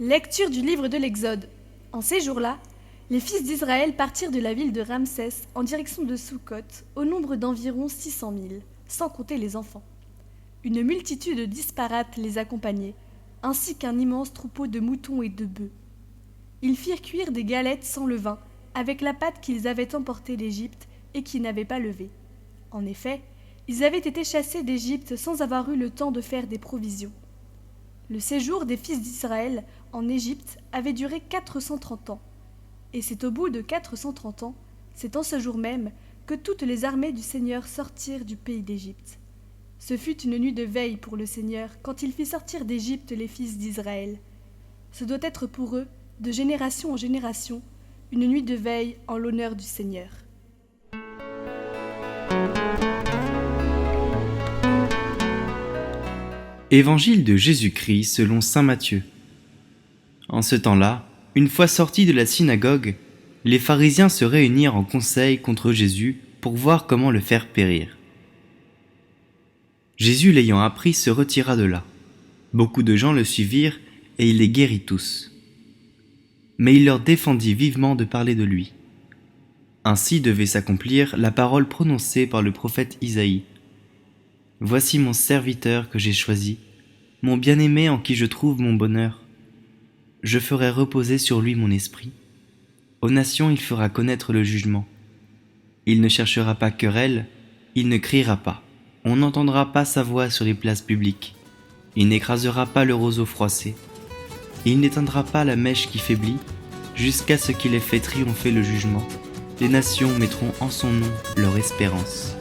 Lecture du livre de l'Exode. En ces jours-là, les fils d'Israël partirent de la ville de Ramsès en direction de Sukkot, au nombre d'environ 600 000, sans compter les enfants. Une multitude disparate les accompagnait, ainsi qu'un immense troupeau de moutons et de bœufs. Ils firent cuire des galettes sans levain, avec la pâte qu'ils avaient emportée d'Égypte et qui n'avait pas levé. En effet, ils avaient été chassés d'Égypte sans avoir eu le temps de faire des provisions. Le séjour des fils d'Israël en Égypte avait duré 430 ans. Et c'est au bout de 430 ans, c'est en ce jour même, que toutes les armées du Seigneur sortirent du pays d'Égypte. Ce fut une nuit de veille pour le Seigneur quand il fit sortir d'Égypte les fils d'Israël. Ce doit être pour eux, de génération en génération, une nuit de veille en l'honneur du Seigneur. Évangile de Jésus-Christ selon saint Matthieu. En ce temps-là, une fois sortis de la synagogue, les pharisiens se réunirent en conseil contre Jésus pour voir comment le faire périr. Jésus, l'ayant appris, se retira de là. Beaucoup de gens le suivirent et il les guérit tous. Mais il leur défendit vivement de parler de lui. Ainsi devait s'accomplir la parole prononcée par le prophète Isaïe. « Voici mon serviteur que j'ai choisi, mon bien-aimé en qui je trouve mon bonheur. Je ferai reposer sur lui mon esprit. Aux nations il fera connaître le jugement. Il ne cherchera pas querelle, il ne criera pas. On n'entendra pas sa voix sur les places publiques. Il n'écrasera pas le roseau froissé. Il n'éteindra pas la mèche qui faiblit, jusqu'à ce qu'il ait fait triompher le jugement. Les nations mettront en son nom leur espérance. »